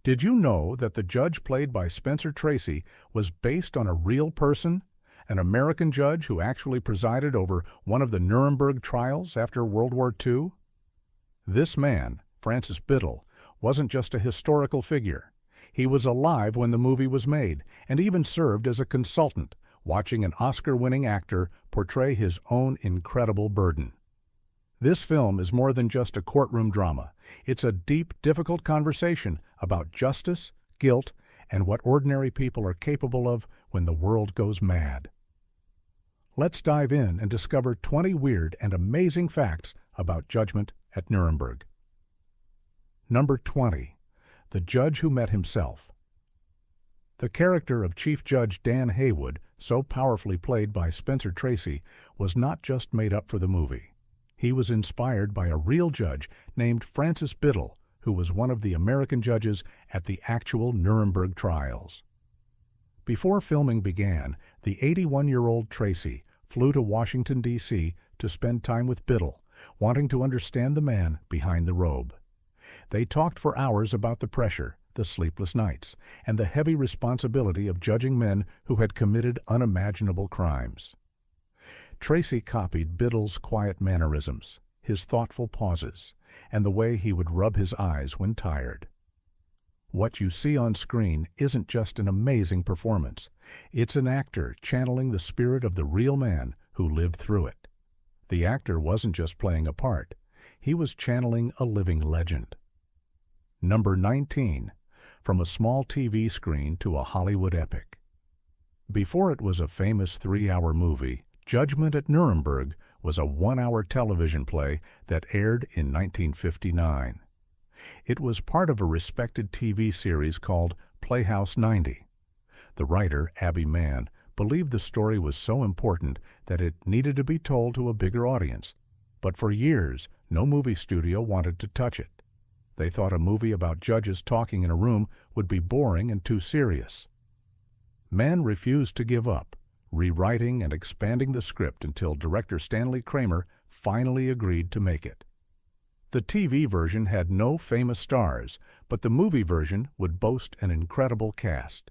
Did you know that the judge played by Spencer Tracy was based on a real person, an American judge who actually presided over one of the Nuremberg trials after World War II? This man, Francis Biddle, wasn't just a historical figure. He was alive when the movie was made and even served as a consultant, watching an Oscar-winning actor portray his own incredible burden. This film is more than just a courtroom drama. It's a deep, difficult conversation about justice, guilt, and what ordinary people are capable of when the world goes mad. Let's dive in and discover 20 weird and amazing facts about judgment at Nuremberg. Number 20. The Judge Who Met Himself. The character of Chief Judge Dan Haywood, so powerfully played by Spencer Tracy, was not just made up for the movie. He was inspired by a real judge named Francis Biddle, who was one of the American judges at the actual Nuremberg trials. Before filming began, the 81-year-old Tracy flew to Washington, D.C. to spend time with Biddle, wanting to understand the man behind the robe. They talked for hours about the pressure, the sleepless nights, and the heavy responsibility of judging men who had committed unimaginable crimes. Tracy copied Biddle's quiet mannerisms, his thoughtful pauses, and the way he would rub his eyes when tired. What you see on screen isn't just an amazing performance. It's an actor channeling the spirit of the real man who lived through it. The actor wasn't just playing a part. He was channeling a living legend. Number 19. From a small TV screen to a Hollywood epic. Before it was a famous 3-hour movie, Judgment at Nuremberg was a 1-hour television play that aired in 1959. It was part of a respected TV series called Playhouse 90. The writer, Abby Mann, believed the story was so important that it needed to be told to a bigger audience. But for years, no movie studio wanted to touch it. They thought a movie about judges talking in a room would be boring and too serious. Mann refused to give up, rewriting and expanding the script until director Stanley Kramer finally agreed to make it. The TV version had no famous stars, but the movie version would boast an incredible cast.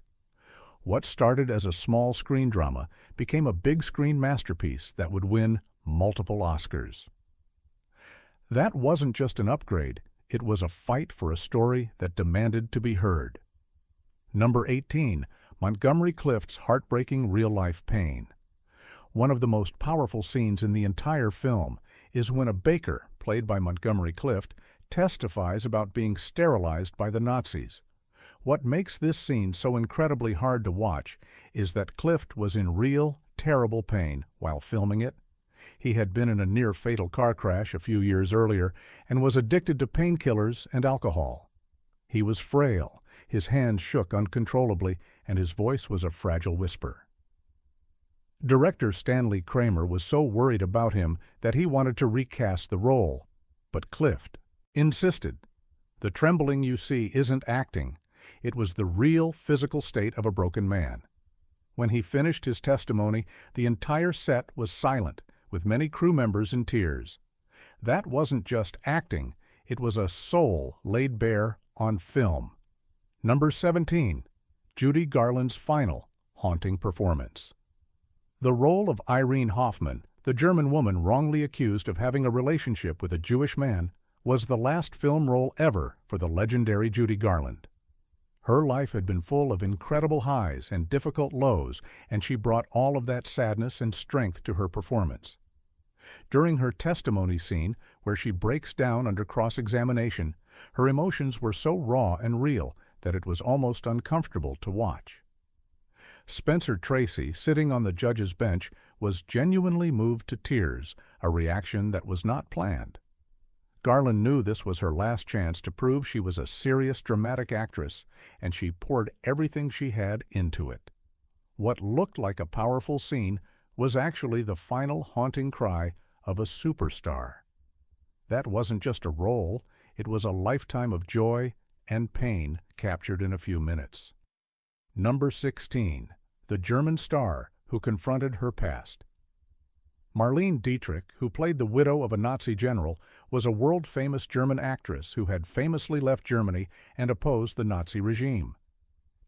What started as a small screen drama became a big-screen masterpiece that would win multiple Oscars. That wasn't just an upgrade, it was a fight for a story that demanded to be heard. Number 18. Montgomery Clift's heartbreaking real-life pain. One of the most powerful scenes in the entire film is when a baker, played by Montgomery Clift, testifies about being sterilized by the Nazis. What makes this scene so incredibly hard to watch is that Clift was in real, terrible pain while filming it. He had been in a near-fatal car crash a few years earlier and was addicted to painkillers and alcohol. He was frail, his hands shook uncontrollably, and his voice was a fragile whisper. Director Stanley Kramer was so worried about him that he wanted to recast the role. But Clift insisted. The trembling you see isn't acting. It was the real physical state of a broken man. When he finished his testimony, the entire set was silent, with many crew members in tears. That wasn't just acting, it was a soul laid bare on film. Number 17. Judy Garland's final, haunting performance. The role of Irene Hoffman, the German woman wrongly accused of having a relationship with a Jewish man, was the last film role ever for the legendary Judy Garland. Her life had been full of incredible highs and difficult lows, and she brought all of that sadness and strength to her performance. During her testimony scene, where she breaks down under cross-examination, her emotions were so raw and real that it was almost uncomfortable to watch. Spencer Tracy, sitting on the judge's bench, was genuinely moved to tears, a reaction that was not planned. Garland knew this was her last chance to prove she was a serious dramatic actress, and she poured everything she had into it. What looked like a powerful scene was actually the final haunting cry of a superstar. That wasn't just a role, it was a lifetime of joy and pain captured in a few minutes. Number 16. The German star who confronted her past. Marlene Dietrich, who played the widow of a Nazi general, was a world-famous German actress who had famously left Germany and opposed the Nazi regime.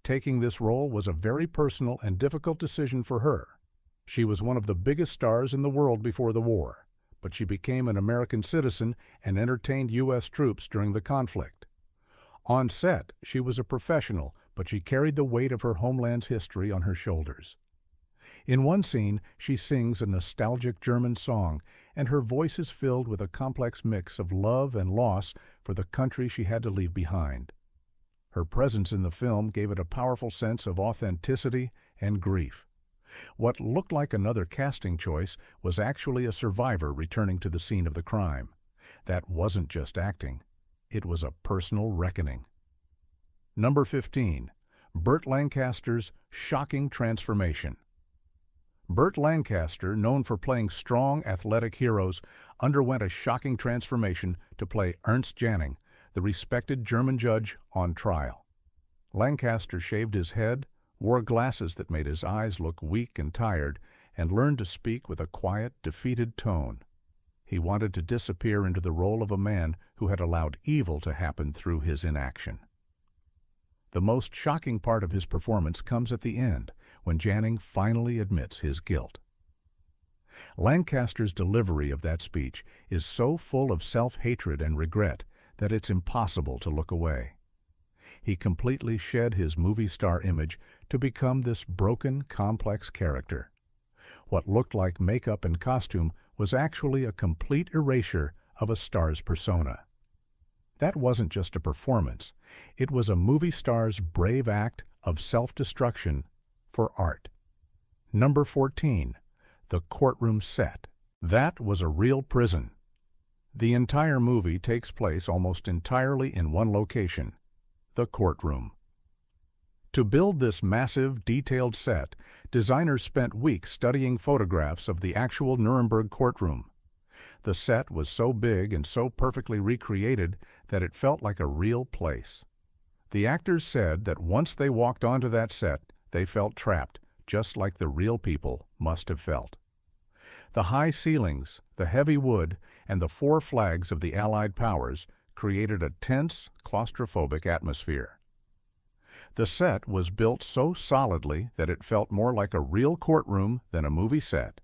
Taking this role was a very personal and difficult decision for her. She was one of the biggest stars in the world before the war, but she became an American citizen and entertained U.S. troops during the conflict. On set, she was a professional, but she carried the weight of her homeland's history on her shoulders. In one scene, she sings a nostalgic German song, and her voice is filled with a complex mix of love and loss for the country she had to leave behind. Her presence in the film gave it a powerful sense of authenticity and grief. What looked like another casting choice was actually a survivor returning to the scene of the crime. That wasn't just acting. It was a personal reckoning. Number 15. Burt Lancaster's shocking transformation. Burt Lancaster, known for playing strong, athletic heroes, underwent a shocking transformation to play Ernst Janning, the respected German judge on trial. Lancaster shaved his head, wore glasses that made his eyes look weak and tired, and learned to speak with a quiet, defeated tone. He wanted to disappear into the role of a man who had allowed evil to happen through his inaction. The most shocking part of his performance comes at the end, when Janning finally admits his guilt. Lancaster's delivery of that speech is so full of self-hatred and regret that it's impossible to look away. He completely shed his movie star image to become this broken, complex character. What looked like makeup and costume was actually a complete erasure of a star's persona. That wasn't just a performance. It was a movie star's brave act of self-destruction for art. Number 14. The courtroom set. That was a real prison. The entire movie takes place almost entirely in one location, the courtroom. To build this massive, detailed set, designers spent weeks studying photographs of the actual Nuremberg courtroom. The set was so big and so perfectly recreated that it felt like a real place. The actors said that once they walked onto that set, they felt trapped, just like the real people must have felt. The high ceilings, the heavy wood, and the 4 flags of the Allied powers created a tense, claustrophobic atmosphere. The set was built so solidly that it felt more like a real courtroom than a movie set.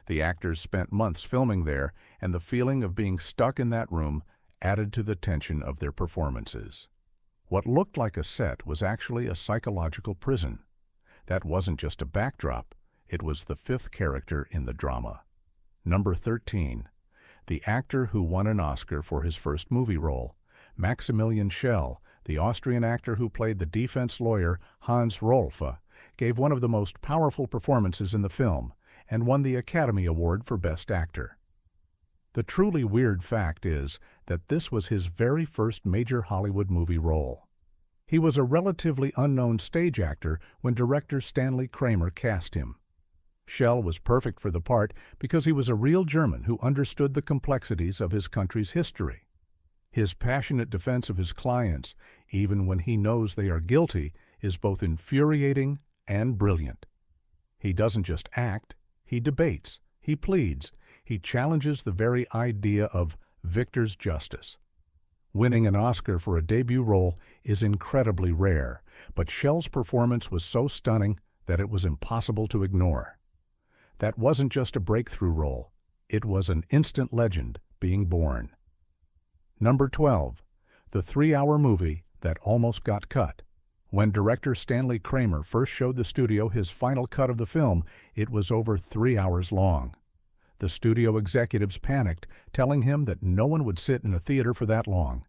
The actors spent months filming there, and the feeling of being stuck in that room added to the tension of their performances. What looked like a set was actually a psychological prison. That wasn't just a backdrop, it was the 5th character in the drama. Number 13. The actor who won an Oscar for his first movie role, Maximilian Schell, the Austrian actor who played the defense lawyer Hans Rolfe, gave one of the most powerful performances in the film and won the Academy Award for Best Actor. The truly weird fact is that this was his very first major Hollywood movie role. He was a relatively unknown stage actor when director Stanley Kramer cast him. Schell was perfect for the part because he was a real German who understood the complexities of his country's history. His passionate defense of his clients, even when he knows they are guilty, is both infuriating and brilliant. He doesn't just act, he debates, he pleads, he challenges the very idea of victor's justice. Winning an Oscar for a debut role is incredibly rare, but Schell's performance was so stunning that it was impossible to ignore. That wasn't just a breakthrough role, it was an instant legend being born. Number 12. The 3-hour movie that almost got cut. When director Stanley Kramer first showed the studio his final cut of the film, it was over 3 hours long. The studio executives panicked, telling him that no one would sit in a theater for that long.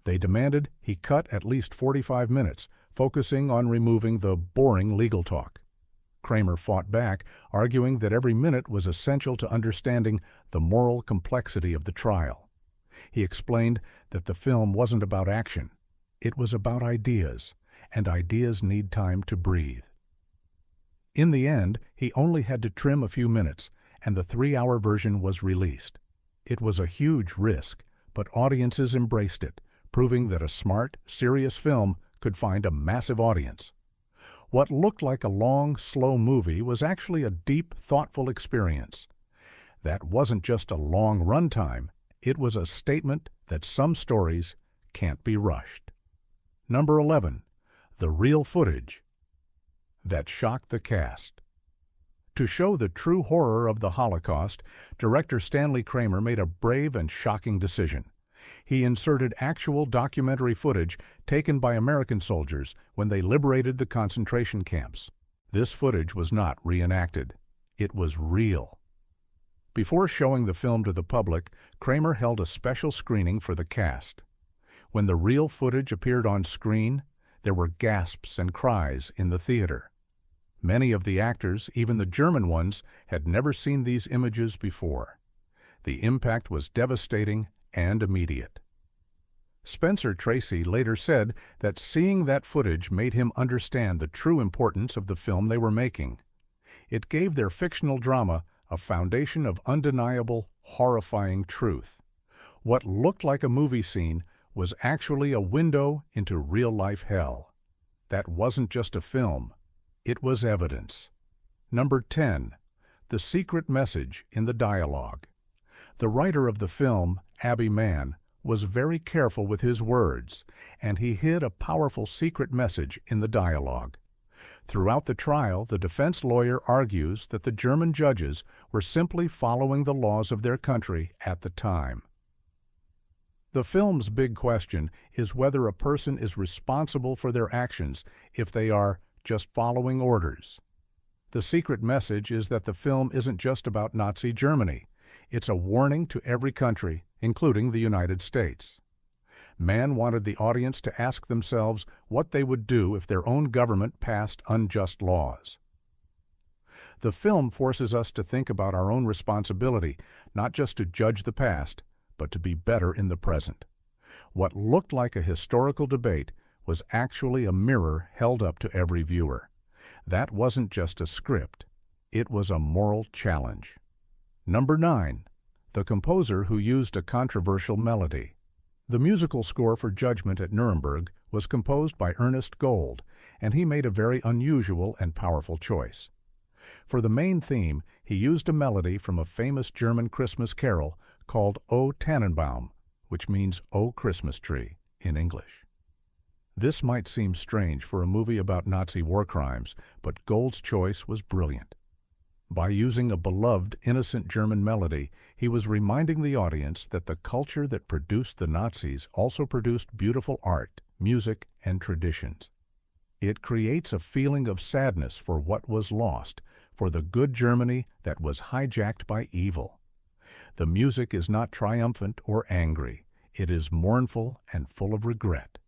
They demanded he cut at least 45 minutes, focusing on removing the boring legal talk. Kramer fought back, arguing that every minute was essential to understanding the moral complexity of the trial. He explained that the film wasn't about action. It was about ideas, and ideas need time to breathe. In the end, he only had to trim a few minutes, and the 3-hour version was released. It was a huge risk, but audiences embraced it, proving that a smart, serious film could find a massive audience. What looked like a long, slow movie was actually a deep, thoughtful experience. That wasn't just a long runtime, it was a statement that some stories can't be rushed. Number 11. The real footage that shocked the cast. To show the true horror of the Holocaust, director Stanley Kramer made a brave and shocking decision. He inserted actual documentary footage taken by American soldiers when they liberated the concentration camps. This footage was not reenacted. It was real. Before showing the film to the public, Kramer held a special screening for the cast. When the real footage appeared on screen, there were gasps and cries in the theater. Many of the actors, even the German ones, had never seen these images before. The impact was devastating and immediate. Spencer Tracy later said that seeing that footage made him understand the true importance of the film they were making. It gave their fictional drama a foundation of undeniable, horrifying truth. What looked like a movie scene was actually a window into real-life hell. That wasn't just a film. It was evidence. Number 10. The secret message in the dialogue. The writer of the film, Abbey Mann, was very careful with his words, and he hid a powerful secret message in the dialogue. Throughout the trial, the defense lawyer argues that the German judges were simply following the laws of their country at the time. The film's big question is whether a person is responsible for their actions if they are just following orders. The secret message is that the film isn't just about Nazi Germany. It's a warning to every country, including the United States. Mann wanted the audience to ask themselves what they would do if their own government passed unjust laws. The film forces us to think about our own responsibility, not just to judge the past, but to be better in the present. What looked like a historical debate was actually a mirror held up to every viewer. That wasn't just a script. It was a moral challenge. Number 9. The composer who used a controversial melody. The musical score for Judgment at Nuremberg was composed by Ernest Gold, and he made a very unusual and powerful choice. For the main theme, he used a melody from a famous German Christmas carol called O Tannenbaum, which means O Christmas Tree in English. This might seem strange for a movie about Nazi war crimes, but Gold's choice was brilliant. By using a beloved, innocent German melody, he was reminding the audience that the culture that produced the Nazis also produced beautiful art, music, and traditions. It creates a feeling of sadness for what was lost, for the good Germany that was hijacked by evil. The music is not triumphant or angry. It is mournful and full of regret.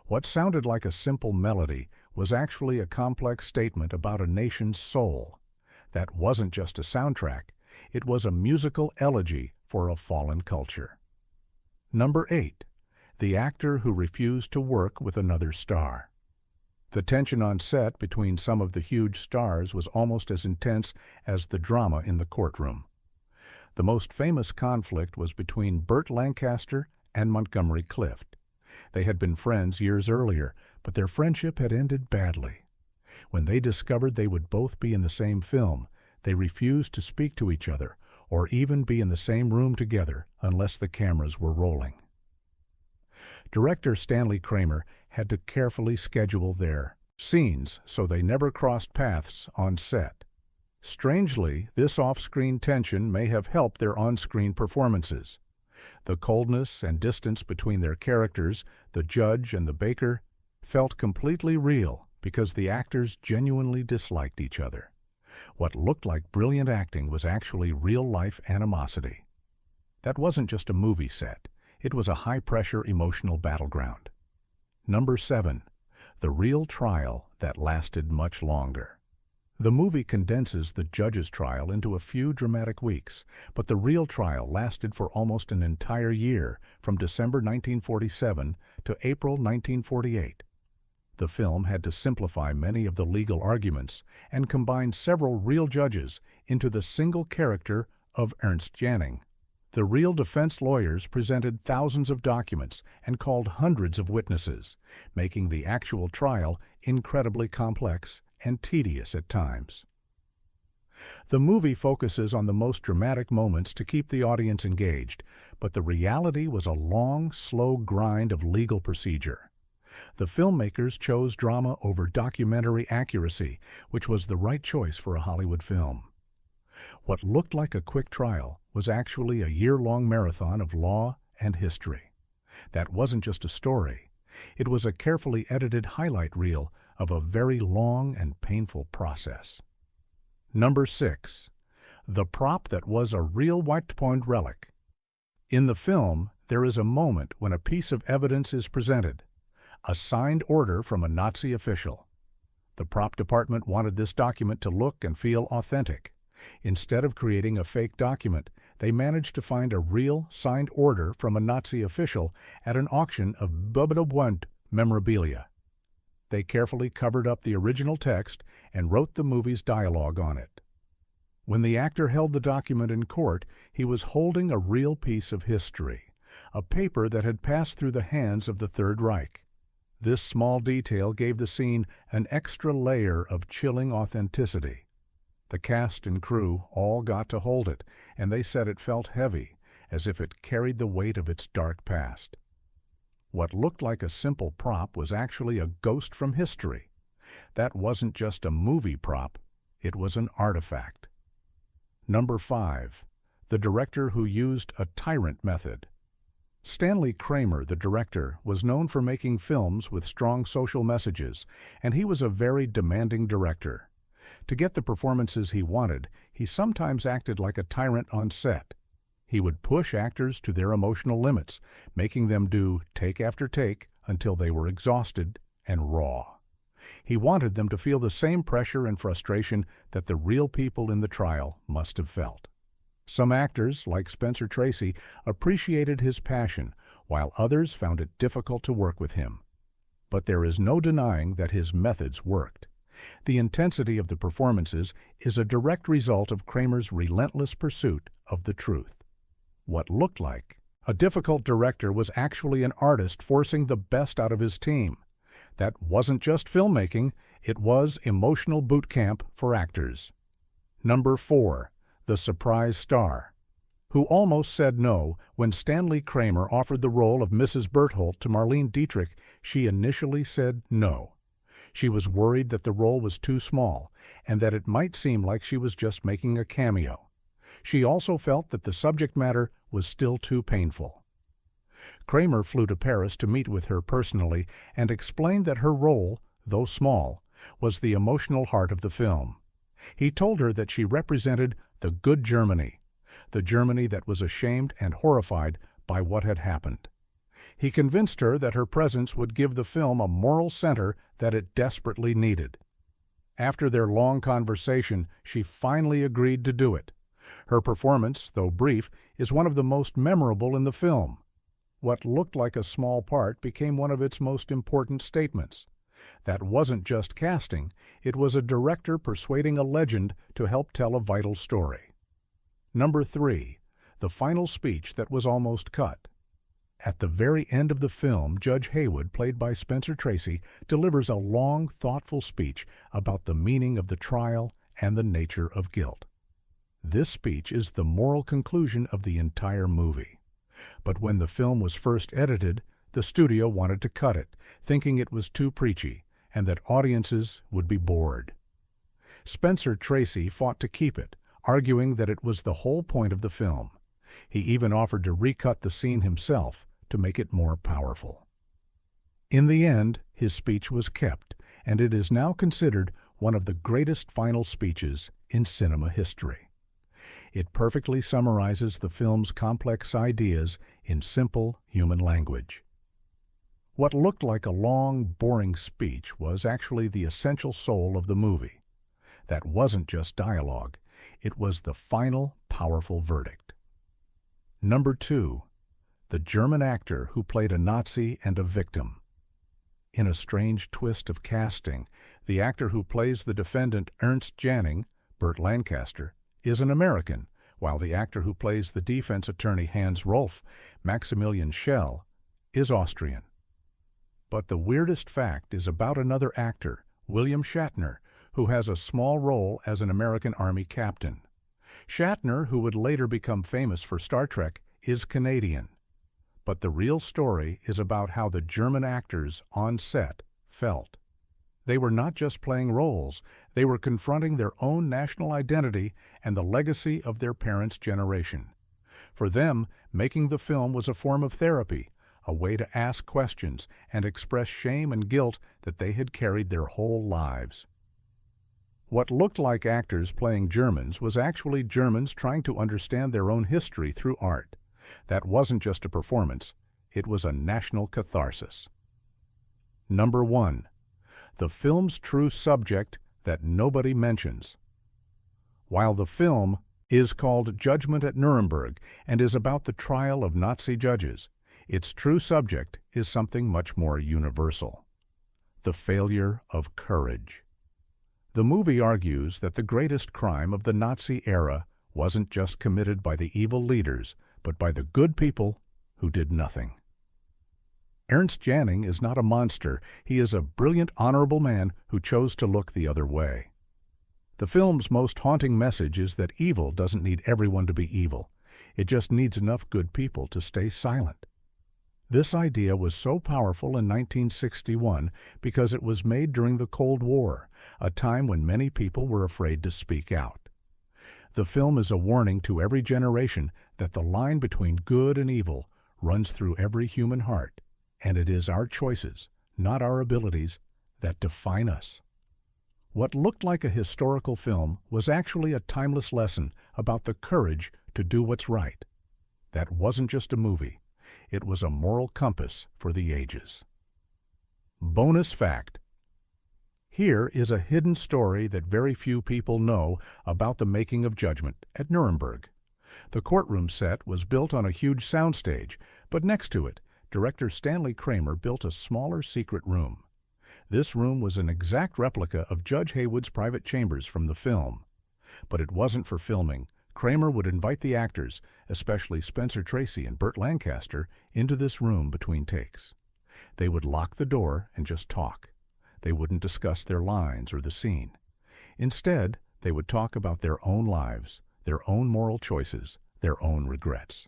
What sounded like a simple melody was actually a complex statement about a nation's soul. That wasn't just a soundtrack. It was a musical elegy for a fallen culture. Number 8. The actor who refused to work with another star. The tension on set between some of the huge stars was almost as intense as the drama in the courtroom. The most famous conflict was between Burt Lancaster and Montgomery Clift. They had been friends years earlier, but their friendship had ended badly. When they discovered they would both be in the same film, they refused to speak to each other or even be in the same room together unless the cameras were rolling. Director Stanley Kramer had to carefully schedule their scenes so they never crossed paths on set. Strangely, this off-screen tension may have helped their on-screen performances. The coldness and distance between their characters, the judge and the baker, felt completely real because the actors genuinely disliked each other. What looked like brilliant acting was actually real-life animosity. That wasn't just a movie set. It was a high-pressure emotional battleground. Number 7. The real trial that lasted much longer. The movie condenses the judge's trial into a few dramatic weeks, but the real trial lasted for almost an entire year, from December 1947 to April 1948. The film had to simplify many of the legal arguments and combine several real judges into the single character of Ernst Janning. The real defense lawyers presented thousands of documents and called hundreds of witnesses, making the actual trial incredibly complex and tedious at times. The movie focuses on the most dramatic moments to keep the audience engaged, but the reality was a long, slow grind of legal procedure. The filmmakers chose drama over documentary accuracy, which was the right choice for a Hollywood film. What looked like a quick trial was actually a year-long marathon of law and history. That wasn't just a story. It was a carefully edited highlight reel of a very long and painful process. Number 6. The prop that was a real White Point relic. In the film, there is a moment when a piece of evidence is presented, a signed order from a Nazi official. The prop department wanted this document to look and feel authentic. Instead of creating a fake document, they managed to find a real signed order from a Nazi official at an auction of Bubbedebunt memorabilia. They carefully covered up the original text and wrote the movie's dialogue on it. When the actor held the document in court, he was holding a real piece of history, a paper that had passed through the hands of the Third Reich. This small detail gave the scene an extra layer of chilling authenticity. The cast and crew all got to hold it, and they said it felt heavy, as if it carried the weight of its dark past. What looked like a simple prop was actually a ghost from history. That wasn't just a movie prop, it was an artifact. Number 5. The director who used a tyrant method. Stanley Kramer, the director, was known for making films with strong social messages, and he was a very demanding director. To get the performances he wanted, he sometimes acted like a tyrant on set. He would push actors to their emotional limits, making them do take after take until they were exhausted and raw. He wanted them to feel the same pressure and frustration that the real people in the trial must have felt. Some actors, like Spencer Tracy, appreciated his passion, while others found it difficult to work with him. But there is no denying that his methods worked. The intensity of the performances is a direct result of Kramer's relentless pursuit of the truth. What looked like a difficult director was actually an artist forcing the best out of his team. That wasn't just filmmaking, it was emotional boot camp for actors. Number 4. The surprise star. Who almost said no when Stanley Kramer offered the role of Mrs. Berthold to Marlene Dietrich, she initially said no. She was worried that the role was too small and that it might seem like she was just making a cameo. She also felt that the subject matter was still too painful. Kramer flew to Paris to meet with her personally and explained that her role, though small, was the emotional heart of the film. He told her that she represented the good Germany, the Germany that was ashamed and horrified by what had happened. He convinced her that her presence would give the film a moral center that it desperately needed. After their long conversation, she finally agreed to do it. Her performance, though brief, is one of the most memorable in the film. What looked like a small part became one of its most important statements. That wasn't just casting, it was a director persuading a legend to help tell a vital story. Number 3. The final speech that was almost cut. At the very end of the film, Judge Haywood, played by Spencer Tracy, delivers a long, thoughtful speech about the meaning of the trial and the nature of guilt. This speech is the moral conclusion of the entire movie. But when the film was first edited, the studio wanted to cut it, thinking it was too preachy and that audiences would be bored. Spencer Tracy fought to keep it, arguing that it was the whole point of the film. He even offered to recut the scene himself to make it more powerful. In the end, his speech was kept, and it is now considered one of the greatest final speeches in cinema history. It perfectly summarizes the film's complex ideas in simple human language. What looked like a long, boring speech was actually the essential soul of the movie. That wasn't just dialogue, it was the final, powerful verdict. Number 2. The German actor who played a Nazi and a victim. In a strange twist of casting, the actor who plays the defendant Ernst Janning, Burt Lancaster, is an American, while the actor who plays the defense attorney Hans Rolf, Maximilian Schell, is Austrian. But the weirdest fact is about another actor, William Shatner, who has a small role as an American Army captain. Shatner, who would later become famous for Star Trek, is Canadian. But the real story is about how the German actors on set felt. They were not just playing roles, they were confronting their own national identity and the legacy of their parents' generation. For them, making the film was a form of therapy, a way to ask questions and express shame and guilt that they had carried their whole lives. What looked like actors playing Germans was actually Germans trying to understand their own history through art. That wasn't just a performance, it was a national catharsis. Number 1. The film's true subject that nobody mentions. While the film is called Judgment at Nuremberg and is about the trial of Nazi judges, its true subject is something much more universal: the failure of courage. The movie argues that the greatest crime of the Nazi era wasn't just committed by the evil leaders, but by the good people who did nothing. Ernst Janning is not a monster. He is a brilliant, honorable man who chose to look the other way. The film's most haunting message is that evil doesn't need everyone to be evil. It just needs enough good people to stay silent. This idea was so powerful in 1961 because it was made during the Cold War, a time when many people were afraid to speak out. The film is a warning to every generation that the line between good and evil runs through every human heart, and it is our choices, not our abilities, that define us. What looked like a historical film was actually a timeless lesson about the courage to do what's right. That wasn't just a movie. It was a moral compass for the ages. Bonus fact. Here is a hidden story that very few people know about the making of Judgment at Nuremberg. The courtroom set was built on a huge soundstage, but next to it, director Stanley Kramer built a smaller secret room. This room was an exact replica of Judge Haywood's private chambers from the film. But it wasn't for filming. Kramer would invite the actors, especially Spencer Tracy and Burt Lancaster, into this room between takes. They would lock the door and just talk. They wouldn't discuss their lines or the scene. Instead, they would talk about their own lives, their own moral choices, their own regrets.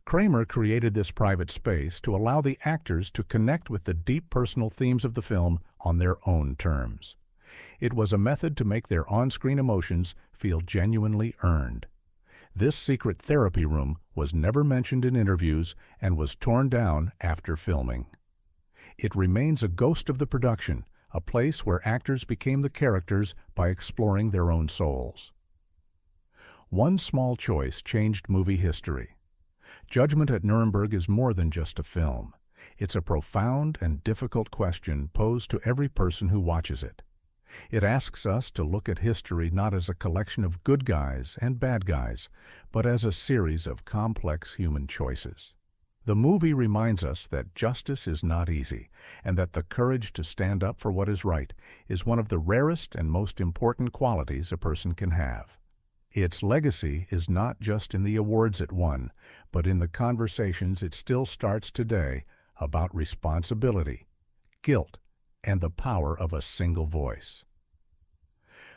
Kramer created this private space to allow the actors to connect with the deep personal themes of the film on their own terms. It was a method to make their on-screen emotions feel genuinely earned. This secret therapy room was never mentioned in interviews and was torn down after filming. It remains a ghost of the production, a place where actors became the characters by exploring their own souls. One small choice changed movie history. Judgment at Nuremberg is more than just a film. It's a profound and difficult question posed to every person who watches it. It asks us to look at history not as a collection of good guys and bad guys, but as a series of complex human choices. The movie reminds us that justice is not easy, and that the courage to stand up for what is right is one of the rarest and most important qualities a person can have. Its legacy is not just in the awards it won, but in the conversations it still starts today about responsibility, guilt, and the power of a single voice.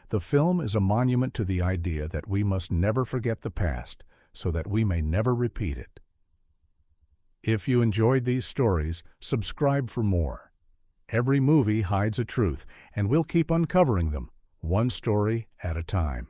The film is a monument to the idea that we must never forget the past so that we may never repeat it. If you enjoyed these stories, subscribe for more. Every movie hides a truth, and we'll keep uncovering them, one story at a time.